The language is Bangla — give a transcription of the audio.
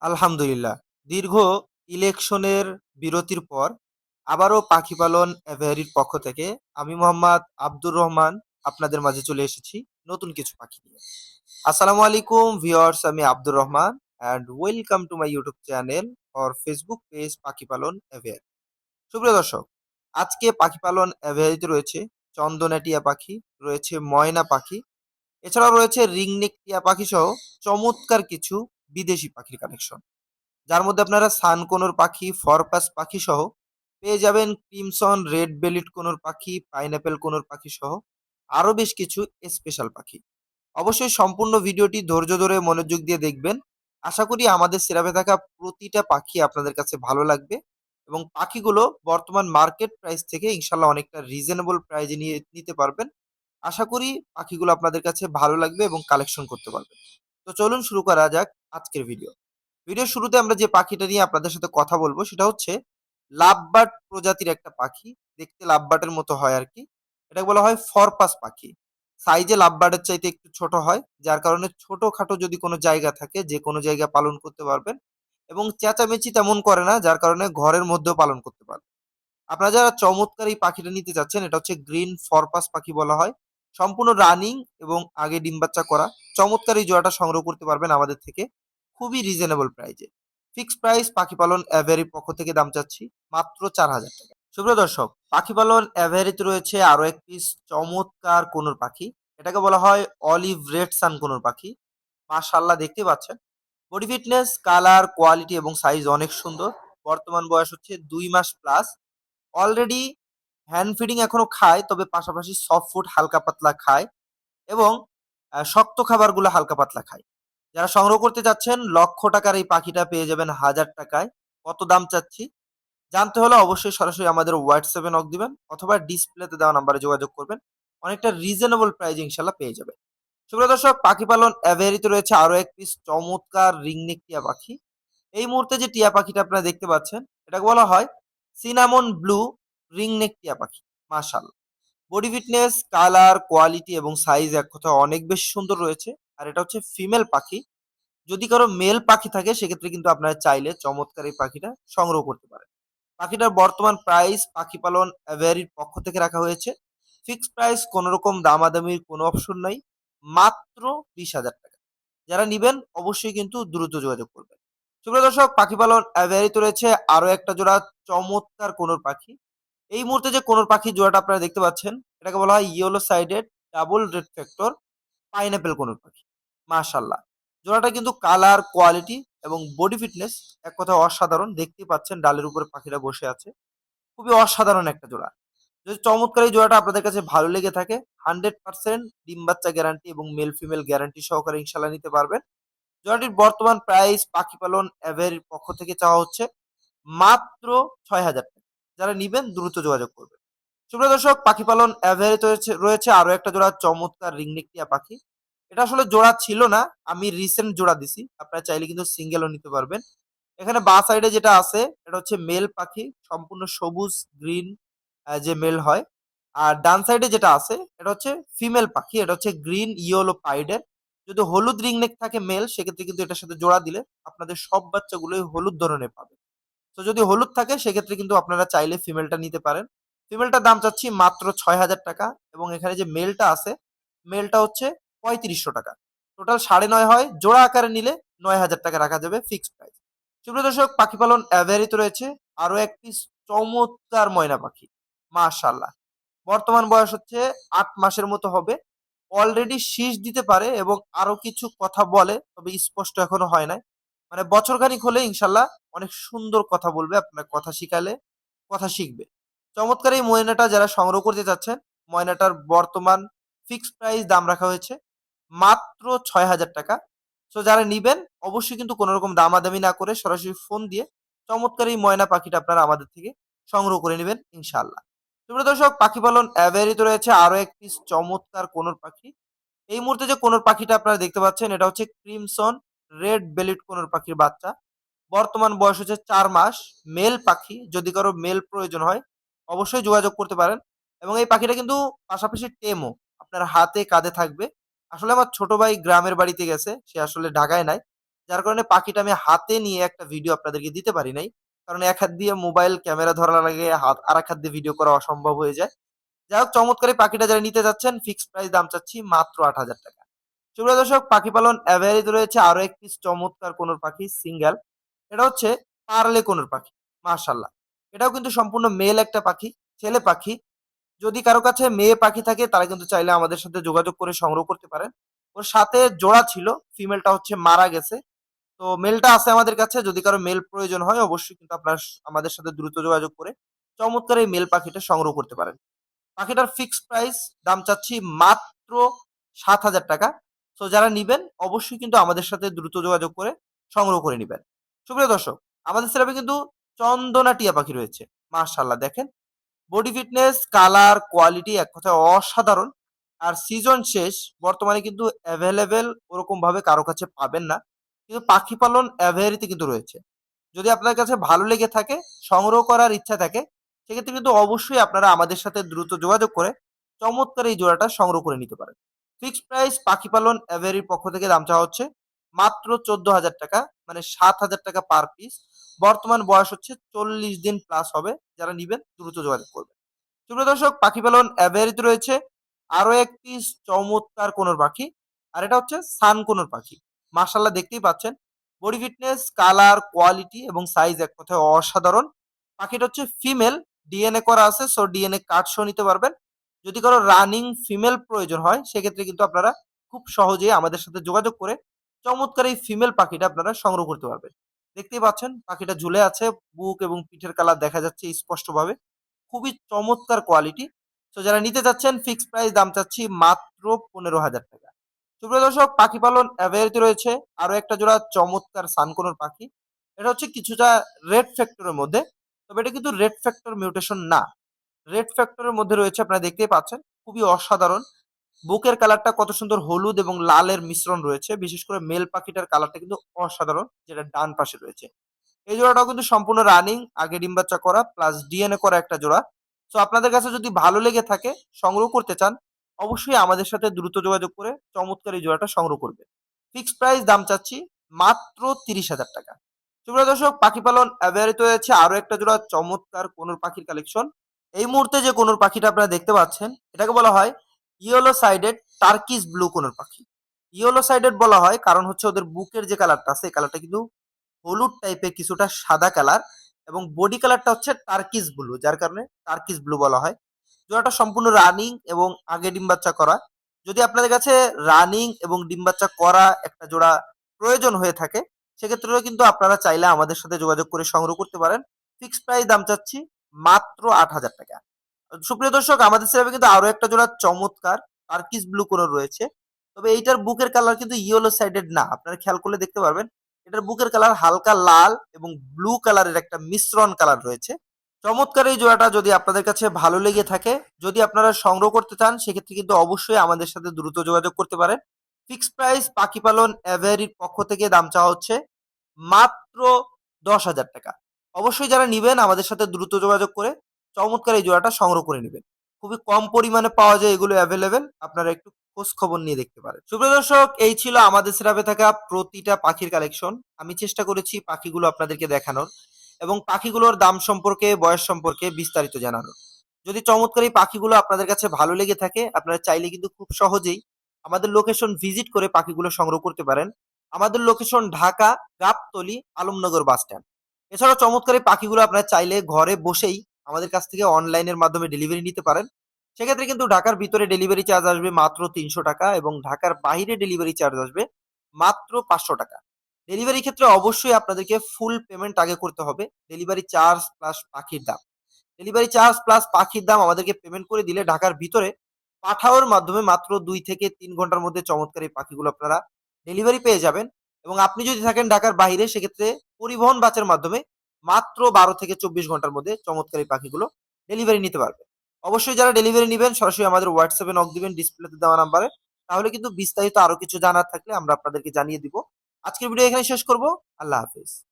আলহামদুলিল্লাহ। দীর্ঘ ইলেকশনের বিরতির পর আবারও পাখি পালন এভারির পক্ষ থেকে আমি মোহাম্মদ আব্দুর রহমান আপনাদের মাঝে চলে এসেছি নতুন কিছু পাখি নিয়ে। আসসালামু আলাইকুম ভিউয়ার্স, আমি Abdur Rahman and welcome to my YouTube channel or Facebook page পাখি পালন এভিয়ারি। সুপ্রিয় দর্শক, আজকে পাখি পালন এভিয়ারিতে রয়েছে চন্দনা টিয়া পাখি, রয়েছে ময়না পাখি, এছাড়াও রয়েছে রিংনেক টিয়া পাখি সহ চমৎকার কিছু বিদেশি পাখির কালেকশন, যার মধ্যে আপনারা সানকোনোর পাখি, ফরপাস পাখি সহ পেয়ে যাবেন ক্রিমসন রেড বেলিড কোনোর পাখি, পাইনাপেল কোনোর পাখি সহ আরো বেশ কিছু স্পেশাল পাখি। অবশ্যই সম্পূর্ণ ভিডিওটি ধৈর্য ধরে মনোযোগ দিয়ে দেখবেন। আশা করি আমাদের সেরাপে থাকা প্রতিটা পাখি আপনাদের কাছে ভালো লাগবে এবং পাখিগুলো বর্তমান মার্কেট প্রাইস থেকে ইনশাল্লাহ অনেকটা রিজনেবল প্রাইজে নিয়ে নিতে পারবেন। আশা করি পাখিগুলো আপনাদের কাছে ভালো লাগবে এবং কালেকশন করতে পারবেন। তো চলুন শুরু করা যাক আজকের ভিডিও। ভিডিওর শুরুতে আমরা যে পাখিটা নিয়ে আপনাদের সাথে কথা বলবো সেটা হচ্ছে লাভবার্ড প্রজাতির একটা পাখি। দেখতে লাভবার্ডের মতো হয় আর কি। এটাকে বলা হয় ফরপাস পাখি। সাইজে লাভবার্ডের চাইতে একটু ছোট হয়, যার কারণে ছোটখাটো যদি কোনো জায়গা থাকে যে কোনো জায়গায় পালন করতে পারবেন এবং চেঁচামেচি তেমন করে না, যার কারণে ঘরের মধ্যেও পালন করতে পারবেন। আপনারা যারা চমৎকার এই পাখিটা নিতে চাচ্ছেন, এটা হচ্ছে গ্রিন ফরপাস পাখি বলা হয়। সম্পূর্ণ রানিং এবং আগে ডিম বাচ্চা করা। চমৎকার এই জোড়াটা সংগ্রহ করতে পারবেন আমাদের থেকে খুবই রিজনেবল প্রাইজে। ফিক্সড প্রাইস পাখি পালন অ্যাভেরির পক্ষ থেকে দাম চাচ্ছি মাত্র 4,000 টাকা। সুপ্রিয় দর্শক, পাখি পালন অ্যাভেরিতে রয়েছে আরো এক পিস চমৎকার কোনোর পাখি। এটাকে বলা হয় অলিভ রেড সান কোনোর পাখি। মাশাআল্লাহ, দেখতে পাচ্ছেন বডি ফিটনেস, কালার, কোয়ালিটি এবং সাইজ অনেক সুন্দর। বর্তমান বয়স হচ্ছে 2 মাস প্লাস। অলরেডি হ্যান্ড ফিডিং এখনো খায়, তবে পাশাপাশি সফট ফুড হালকা পাতলা খায় এবং শক্ত খাবারগুলো হালকা পাতলা খায়। যারা সংগ্রহ করতে চাচ্ছেন, লক্ষ টাকার এই পাখিটা পেয়ে যাবেন 1,000 টাকায়। কত দাম চাচ্ছি জানতে হলে অবশ্যই সরাসরি আমাদের হোয়াটসঅ্যাপে নক দিবেন অথবা ডিসপ্লেতে দেওয়া নাম্বারে যোগাযোগ করবেন। অনেকটা রিজনেবল প্রাইস ইনশাল্লাহ পেয়ে যাবেন। সুপ্রিয় দর্শক, পাখি পালন অ্যাভেরিতে রয়েছে আরো এক পিস চমৎকার রিংনেক টিয়া পাখি। এই মুহূর্তে যে টিয়া পাখিটা আপনারা দেখতে পাচ্ছেন, এটাকে বলা হয় সিনামন ব্লু রিংনেক টিয়া পাখি। মাশাআল্লাহ, বডি ফিটনেস, কালার, কোয়ালিটি এবং সাইজ এক কথা অনেক বেশি সুন্দর রয়েছে। আর এটা হচ্ছে ফিমেল পাখি। যদি কারো মেল পাখি থাকে সেক্ষেত্রে কিন্তু আপনারা চাইলে চমৎকার এই পাখিটা সংগ্রহ করতে পারেন। পাখিটার বর্তমান প্রাইস পাখি পালন অ্যাভেরির পক্ষ থেকে রাখা হয়েছে ফিক্সড প্রাইস, কোনো রকম দামাদামির কোনো অপশন নাই, মাত্র 20,000 টাকা। যারা নিবেন অবশ্যই কিন্তু দ্রুত যোগাযোগ করবেন। সুপ্রিয় দর্শক, পাখি পালন অ্যাভেরিতে রয়েছে আরো একটা জোড়া চমৎকার কোনোর পাখি। এই মুহূর্তে যে কোনোর পাখি জোড়াটা আপনারা দেখতে পাচ্ছেন, এটাকে বলা হয় yellow sided double red factor pineapple conure পাখি। মাশাল্লাহ, জোড়াটা কিন্তু কালার, কোয়ালিটি এবং বডি ফিটনেস এক কথায় অসাধারণ। দেখতেই পাচ্ছেন ডালের উপরে পাখিটা বসে আছে। খুবই অসাধারণ একটা জোড়া। যদি চমৎকার এই জোড়াটা আপনাদের কাছে ভালো লেগে থাকে, 100% ডিম বাচ্চা গ্যারান্টি এবং মেল ফিমেল গ্যারান্টি সহকারে ইনশাল্লাহ নিতে পারবেন। জোড়াটির বর্তমান প্রাইস পাখি পালন এভারের পক্ষ থেকে চাওয়া হচ্ছে মাত্র 6,000 টাকা। যারা নিবেন দ্রুত যোগাযোগ করবেন। সুপ্রিয় দর্শক, পাখি পালন এভারেজ রয়েছে আরো একটা জোড়া চমৎকার রিংনেক টিয়া পাখি। এটা আসলে জোড়া ছিল না, আমি রিসেন্ট জোড়া দিছি। আপনারা চাইলে কিন্তু সিঙ্গেলও নিতে পারবেন। এখানে বা সাইডে যেটা আছে এটা হচ্ছে মেল পাখি, সম্পূর্ণ সবুজ গ্রিন যে মেল হয়। আর ডান সাইডে যেটা আছে এটা হচ্ছে ফিমেল পাখি, এটা হচ্ছে গ্রিন ইয়েলো পাইডের। যদি হলুদ রিংনেক থাকে মেল, সেক্ষেত্রে কিন্তু এটার সাথে জোড়া দিলে আপনাদের সব বাচ্চাগুলোই হলুদ ধরনের পাবে। তো যদি হলুদ থাকে সেক্ষেত্রে কিন্তু আপনারা চাইলে ফিমেলটা নিতে পারেন। ফিমেলটার দাম চাচ্ছি মাত্র 6,000 টাকা এবং এখানে যে মেলটা আছে মেলটা হচ্ছে 3500 টাকা। টোটাল 9.5 হয়, জোড়া আকারে নিলে 9,000 টাকা রাখা যাবে ফিক্সড প্রাইস। সুপ্রিয় দর্শক, পাখি পালন অ্যাভেরিতে রয়েছে আরো এক পিস চমৎকার ময়না পাখি। মাশাল্লাহ, বর্তমান বয়স হচ্ছে 8 মাসের মতো হবে। অলরেডি শীষ দিতে পারে এবং আরো কিছু কথা বলে, তবে স্পষ্ট এখনো হয় নাই। মানে বছরখানিক হলে ইনশাল্লাহ অনেক সুন্দর কথা বলবে, আপনার কথা শিখালে কথা শিখবে। চমৎকার এই ময়নাটা যারা সংগ্রহ করতে চাচ্ছেন, ময়নাটার বর্তমান ফিক্সড প্রাইস দাম রাখা হয়েছে মাত্র 6,000 টাকা। সো যারা নিবেন অবশ্যই কিন্তু কোনো রকম দামাদামি না করে সরাসরি ফোন দিয়ে চমৎকার এই ময়না পাখিটা আপনারা আমাদের থেকে সংগ্রহ করে নেবেন ইনশাআল্লাহ। সুপ্রিয় দর্শক, পাখি পালন অ্যাভেরিতে রয়েছে আরো এক পিস চমৎকার কোনোর পাখি। এই মুহূর্তে যে কোনোর পাখিটা আপনারা দেখতে পাচ্ছেন এটা হচ্ছে ক্রিমসন রেড বেলিড কোনোর পাখির বাচ্চা। বর্তমান বয়স হচ্ছে 4 মাস। মেল পাখি, যদি কারো মেল প্রয়োজন হয় অবশ্যই যোগাযোগ করতে পারেন। এবং এই পাখিটা কিন্তু পাশাপাশি টেমও আপনার হাতে কাঁধে থাকবে। আসলে আমার ছোট ভাই গ্রামের বাড়িতে গেছে, সে আসলে ঢাকায় নাই। যার কারণে পাখিটা আমি হাতে নিয়ে একটা ভিডিও আপনাদেরকে দিতে পারি নাই। কারণ এক হাত দিয়ে মোবাইল ক্যামেরা ধরা লাগে, আরেক হাত দিয়ে ভিডিও করা অসম্ভব হয়ে যায়। যাই হোক, চমৎকার এই পাখিটা যারা নিতে যাচ্ছেন, ফিক্সড প্রাইস দাম চাচ্ছি মাত্র ৮,০০০ টাকা। সুপ্রিয় দর্শক, পাখি পালন অ্যাভারেজ রয়েছে আরো একটি চমৎকার কোনোর পাখি সিঙ্গেল। এটা হচ্ছে পার্লে কোনোর পাখি। মাশাল্লাহ, এটাও কিন্তু সম্পূর্ণ মেল একটা পাখি, ছেলে পাখি। যদি কারো কাছে মেয়ে পাখি থাকে তারা কিন্তু চাইলে আমাদের সাথে যোগাযোগ করে সংগ্রহ করতে পারেন। ওর সাথে জোড়া ছিল, ফিমেলটা হচ্ছে মারা গেছে। তো মেলটা আছে আমাদের কাছে, যদি কারো মেল প্রয়োজন হয় অবশ্যই কিন্তু আপনার আমাদের সাথে দ্রুত যোগাযোগ করে চমৎকার এই মেল পাখিটা সংগ্রহ করতে পারেন। পাখিটার ফিক্সড প্রাইস দাম চাচ্ছি মাত্র ৭,০০০ টাকা। তো যারা নিবেন অবশ্যই কিন্তু আমাদের সাথে দ্রুত যোগাযোগ করে সংগ্রহ করে নিবেন। সুপ্রিয় দর্শক, আমাদের সেরাপে কিন্তু চন্দনা টিয়া পাখি রয়েছে। মাশাল্লাহ, দেখেন বডি ফিটনেস, কালার, কোয়ালিটি এক কথায় অসাধারণ। আর সিজন শেষ, বর্তমানে কিন্তু অ্যাভেলেবেল ওরকম ভাবে কারো কাছে পাবেন না, কিন্তু পাখি পালন অ্যাভেরিতে কিন্তু রয়েছে। যদি আপনার কাছে ভালো লেগে থাকে, সংগ্রহ করার ইচ্ছা থাকে, সেক্ষেত্রে কিন্তু অবশ্যই আপনারা আমাদের সাথে দ্রুত যোগাযোগ করে চমৎকার এই জোড়াটা সংগ্রহ করে নিতে পারেন। ফিক্সড প্রাইস পাখি পালন অ্যাভেরির পক্ষ থেকে দাম চাওয়া হচ্ছে মাত্র ১৪,০০০ টাকা, মানে ৭,০০০ টাকা পার পিস। বর্তমান বয়স হচ্ছে ৪০ দিন প্লাস হবে। যারা নিবেন দ্রুত যোগাযোগ করবেন। সুপ্রিয় দর্শক, পাখি পালন অ্যাভেরিতে রয়েছে আরো একটি চমৎকার কোনোর পাখি, আর এটা হচ্ছে সান কোনোর পাখি। মার্শাল্লাহ, দেখতেই পাচ্ছেন বডি ফিটনেস, কালার, কোয়ালিটি এবং সাইজ এক কথায় অসাধারণ। পাখিটা হচ্ছে ফিমেল, ডিএনএ করা আছে, সো ডিএনএ কার্ড সহ নিতে পারবেন। যদি কারো রানিং ফিমেল প্রয়োজন হয় সেক্ষেত্রে কিন্তু আপনারা খুব সহজেই আমাদের সাথে যোগাযোগ করে চমৎকার এই ফিমেল পাখিটা আপনারা সংগ্রহ করতে পারবেন। দেখতেই পাচ্ছেন পাখিটা ঝুলে আছে, বুক এবং পিঠের কালার দেখা যাচ্ছে স্পষ্টভাবে। খুবই চমৎকার কোয়ালিটি। তো যারা নিতে চাচ্ছেন, ফিক্সড প্রাইস দাম চাচ্ছি মাত্র ১৫,০০০ টাকা। সুপ্রিয় দর্শক, পাখি পালন অ্যাভেরিতে রয়েছে আরো একটা জোড়া চমৎকার সানকোনোর পাখি। এটা হচ্ছে কিছুটা রেড ফ্যাক্টরের মধ্যে, তবে এটা কিন্তু রেড ফ্যাক্টর মিউটেশন না। রেড ফ্যাক্টরের মধ্যে রয়েছে, আপনারা দেখতেই পাচ্ছেন, খুবই অসাধারণ। বুকের কালারটা কত সুন্দর, হলুদ এবং লালের মিশ্রণ রয়েছে। বিশেষ করে মেল পাখিটার কালারটা কিন্তু অসাধারণ, যেটা ডান পাশে রয়েছে। এই জোড়াটাও কিন্তু সম্পূর্ণ রানিং, আগে ডিম বাচ্চা করা প্লাস ডিএনএ করা একটা জোড়া। সো আপনাদের কাছে যদি ভালো লেগে থাকে, সংগ্রহ করতে চান, অবশ্যই আমাদের সাথে দ্রুত যোগাযোগ করে চমৎকার এই জোড়াটা সংগ্রহ করবে। ফিক্সড প্রাইস দাম চাচ্ছি মাত্র ৩০,০০০ টাকা। সুপ্রিয় দর্শক, পাখি পালন অ্যাভেরিতে হয়েছে আরো একটা জোড়া চমৎকার কোনোর পাখির কালেকশন। এই মুহূর্তে যে কোনোর পাখিটা আপনারা দেখতে পাচ্ছেন, এটাকে বলা হয় ইয়েলো সাইডেড টার্কিস ব্লু কোনোর পাখি। ইয়েলো সাইডেড বলা হয় কারণ হচ্ছে ওদের বুকের যে কালারটা আছে, এই কালারটা কিন্তু হলুদ টাইপের কিছুটা সাদা কালার, এবং বডি কালারটা হচ্ছে টার্কিস ব্লু, যার কারণে টার্কিস ব্লু বলা হয়। জোড়াটা সম্পূর্ণ রানিং এবং আগে ডিম বাচ্চা করা। যদি আপনাদের কাছে রানিং এবং ডিম বাচ্চা করা একটা জোড়া প্রয়োজন হয়ে থাকে, সেক্ষেত্রেও কিন্তু আপনারা চাইলে আমাদের সাথে যোগাযোগ করে সংগ্রহ করতে পারেন। ফিক্সড প্রাইস দাম চাচ্ছি মাত্র ৮,০০০ টাকা। সুপ্রিয় দর্শক, আমাদের সেভাবে কিন্তু আরো একটা জোড়া চমৎকার টার্কিস ব্লু কোনো রয়েছে, তবে এইটার বুকের কালার কিন্তু ইয়েলো সাইডেড না। আপনারা খেয়াল করলে দেখতে পারবেন এটার বুকের কালার হালকা লাল এবং ব্লু কালারের একটা মিশ্রণ কালার রয়েছে। চমৎকার এই জোড়াটা যদি আপনাদের কাছে ভালো লেগে থাকে, যদি আপনারা সংগ্রহ করতে চান, সেক্ষেত্রে কিন্তু অবশ্যই আমাদের সাথে দ্রুত যোগাযোগ করতে পারেন। ফিক্সড প্রাইস পাখি পালন অ্যাভেরির পক্ষ থেকে দাম চাওয়া হচ্ছে মাত্র ১০,০০০ টাকা। অবশ্যই যারা নিবেন আমাদের সাথে দ্রুত যোগাযোগ করে চমৎকার এই জোড়াটা সংগ্রহ করে নেবেন। খুবই কম পরিমাণে পাওয়া যায় এগুলো অ্যাভেলেবেল, আপনারা একটু খোঁজ খবর নিয়ে দেখতে পারেন। সুপ্রিয় দর্শক, এই ছিল আমাদের সেরাপে থাকা প্রতিটা পাখির কালেকশন। আমি চেষ্টা করেছি পাখিগুলো আপনাদেরকে দেখানোর এবং পাখিগুলোর দাম সম্পর্কে, বয়স সম্পর্কে বিস্তারিত জানানোর। যদি চমৎকার এই পাখিগুলো আপনাদের কাছে ভালো লেগে থাকে, আপনারা চাইলে কিন্তু খুব সহজেই আমাদের লোকেশন ভিজিট করে পাখিগুলো সংগ্রহ করতে পারেন। আমাদের location Dhaka Gabtoli Alamnagar bus stand. এছাড়াও চমৎকার এই পাখিগুলো আপনারা চাইলে ঘরে বসেই আমাদের কাছ থেকে অনলাইনের মাধ্যমে ডেলিভারি নিতে পারেন। সেক্ষেত্রে কিন্তু ঢাকার ভিতরে ডেলিভারি চার্জ আসবে মাত্র ৩০০ টাকা, এবং ঢাকার বাইরে ডেলিভারি চার্জ আসবে মাত্র ৫০০ টাকা। ডেলিভারি ক্ষেত্রে অবশ্যই আপনাদেরকে ফুল পেমেন্ট আগে করতে হবে। ডেলিভারি চার্জ প্লাস পাখির দাম, ডেলিভারি চার্জ প্লাস পাখির দাম আমাদেরকে পেমেন্ট করে দিলে ঢাকার ভিতরে পাঠাওয়ার মাধ্যমে মাত্র ২ থেকে ৩ ঘন্টার মধ্যে চমৎকার এই পাখিগুলো আপনারা ডেলিভারি পেয়ে যাবেন। এবং আপনি যদি থাকেন ঢাকার বাইরে, সেক্ষেত্রে পরিবহন বাসের মাধ্যমে মাত্র ১২ থেকে ২৪ ঘন্টার মধ্যে চমৎকার এই পাখিগুলো ডেলিভারি নিতে পারবে। অবশ্যই যারা ডেলিভারি নেবেন সরাসরি আমাদের হোয়াটসঅ্যাপে নক দিবেন ডিসপ্লেতে দেওয়া নাম্বারে। তাহলে কিন্তু বিস্তারিত আরো কিছু জানার থাকলে আমরা আপনাদেরকে জানিয়ে দিব। আজকের ভিডিও এখানে শেষ করব। আল্লাহ হাফেজ।